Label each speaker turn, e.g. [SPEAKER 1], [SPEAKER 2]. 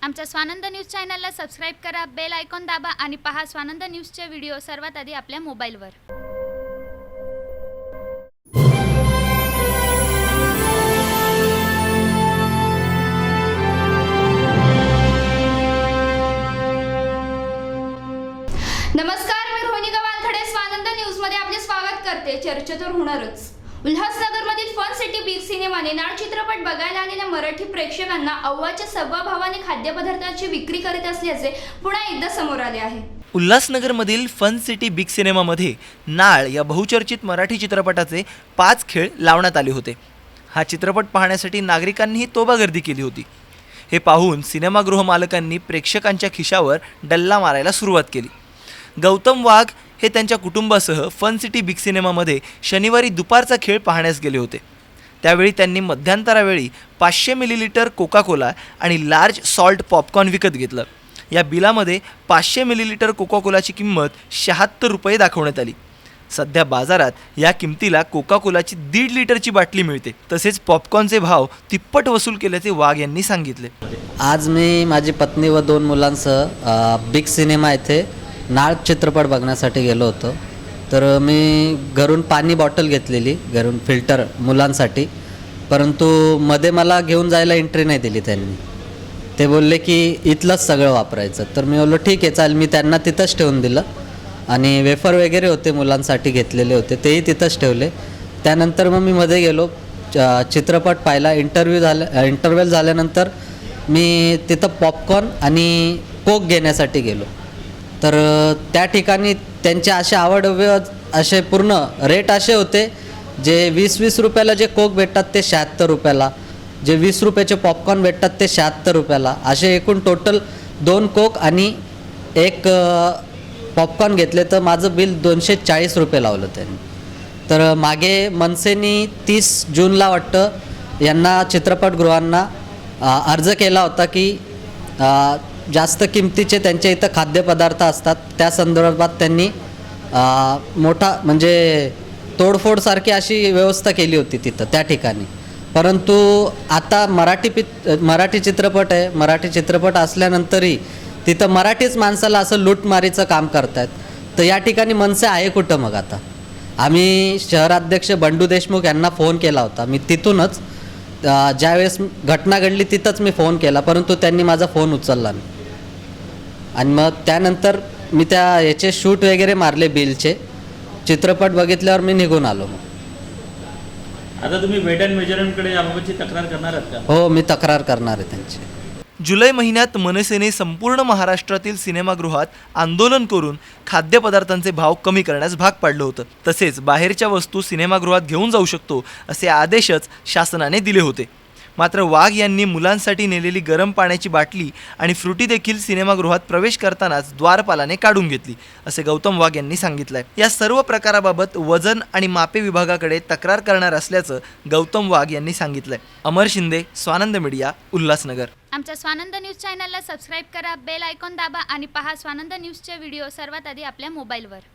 [SPEAKER 1] आमच्या स्वानंद न्यूज चॅनलला सबस्क्राईब करा, बेल आयकॉन दाबा आणि पहा स्वानंद न्यूजचे व्हिडिओ सर्वात आधी आपल्या मोबाईलवर। नमस्कार, मी रोहिणी गवानखडे स्वानंद न्यूज मध्ये आपले स्वागत करते। चर्चा तर होणारच। उल्हासनगरमधील फन सिटी बिग सिनेमाने नाळ चित्रपट बघायला आलेल्या मराठी प्रेक्षकांना अव्वाच्या सव्वा भावाने खाद्यपदार्थांची विक्री करीत असल्याचे पुन्हा एकदा समोर आले आहे।
[SPEAKER 2] उल्हासनगरमधील फन सिटी बिग सिनेमामध्ये नाळ या बहुचर्चित मराठी चित्रपटाचे 5 खेळ लावण्यात आले होते। हा चित्रपट पाहण्यासाठी नागरिकांनीही तोबा गर्दी केली होती। हे पाहून सिनेमागृह मालकांनी प्रेक्षकांच्या खिशावर डल्ला मारायला सुरुवात केली। गौतम वाघ हे त्यांच्या कुटुंबासह फन सिटी बिग सिनेमामध्ये शनिवारी दुपारचा खेळ पाहण्यास गेले होते। त्यावेळी त्यांनी मध्यंतरावेळी 500 मिलीलिटर कोका कोला आणि लार्ज सॉल्ट पॉपकॉर्न विकत घेतलं। या बिलामध्ये 500 मिलीलिटर कोका कोलाची किंमत 76 रुपये दाखवण्यात आली। सध्या बाजारात या किमतीला कोका कोलाची 1.5 लिटरची बाटली मिळते। तसेच पॉपकॉर्नचे भाव तिप्पट वसूल केल्याचे वाघ यांनी सांगितले।
[SPEAKER 3] आज मी माझी पत्नी व 2 मुलांसह बिग सिनेमा येथे नाळ चित्रपट बघण्यासाठी गेलो होतो। तर मी घरून पाणी बॉटल घेतलेली, घरून फिल्टर मुलांसाठी, परंतु मध्ये मला घेऊन जायला एंट्री नाही दिली त्यांनी। ते बोलले की इथलंच सगळं वापरायचं। तर मी बोललो ठीक आहे चालेल, मी त्यांना तिथंच ठेवून दिलं आणि वेफर वगैरे होते मुलांसाठी घेतलेले होते तेही तिथंच ठेवले। त्यानंतर मग मी मध्ये गेलो चित्रपट पाहायला। इंटरव्हल झाल्यानंतर मी तिथं पॉपकॉर्न आणि कोक घेण्यासाठी गेलो। तर त्या ठिकाणी त्यांचे असे आवडवे असे पूर्ण रेट असे होते, जे 20-20 रुपयाला जे कोक भेटतात ते 76 रुपयाला, जे 20 रुपयाचे पॉपकॉर्न भेटतात ते 76 रुपयाला, असे एकूण टोटल 2 कोक आणि 1 पॉपकॉर्न घेतले तर माझं बिल 240 रुपये लावलं त्यांनी। तर मागे मनसेनी 30 जूनला वाटतं यांना चित्रपटगृहांना अर्ज केला होता की जास्त किमतीचे त्यांच्या इथं खाद्यपदार्थ असतात, त्या संदर्भात त्यांनी मोठा म्हणजे तोडफोडसारखी अशी व्यवस्था केली होती तिथं त्या ठिकाणी। परंतु आता मराठी चित्रपट आहे, मराठी चित्रपट असल्यानंतरही तिथं मराठीच माणसाला असं लूटमारीचं काम करतायत। तर या ठिकाणी मनसे आहे कुठं मग आता? आम्ही शहराध्यक्ष बंडू देशमुख यांना फोन केला होता। मी तिथूनच ज्यावेळेस घटना घडली तिथंच मी फोन केला, परंतु त्यांनी माझा फोन उचलला नाही। आणि मग त्यानंतर मी याचे शूट वगैरे मारले बिलचे, चित्रपट बघितल्यावर मी निघून आलो। मग
[SPEAKER 4] आता तुम्ही वेट अँड मेजरमेंटकडे याबाबतची तक्रार करणार आहात का?
[SPEAKER 3] हो, मी तक्रार करणार आहे त्यांची।
[SPEAKER 2] जुलै महिन्यात मनसेने संपूर्ण महाराष्ट्रातील सिनेमागृहात आंदोलन करून खाद्यपदार्थांचे भाव कमी करण्यास भाग पाडलं होतं। तसेच बाहेरच्या वस्तू सिनेमागृहात घेऊन जाऊ शकतो असे आदेशच शासनाने दिले होते। मात्र वाघ यांनी मुलांसाठी नेलेली गरम पाण्याची बाटली आणि फ्रुटी देखील सिनेमागृहात प्रवेश करतानाच द्वारपालाने काढून घेतली, असे गौतम वाघ यांनी सांगितलंय। या सर्व प्रकाराबाबत वजन आणि मापे विभागाकडे तक्रार करणार असल्याचं गौतम वाघ यांनी सांगितलंय। अमर शिंदे, स्वानंद मीडिया, उल्हासनगर।
[SPEAKER 1] आमच्या स्वानंद न्यूज चॅनलला सबस्क्राईब करा, बेल आयकॉन दाबा आणि पहा स्वानंद न्यूजचे व्हिडिओ सर्वात आधी आपल्या मोबाईलवर।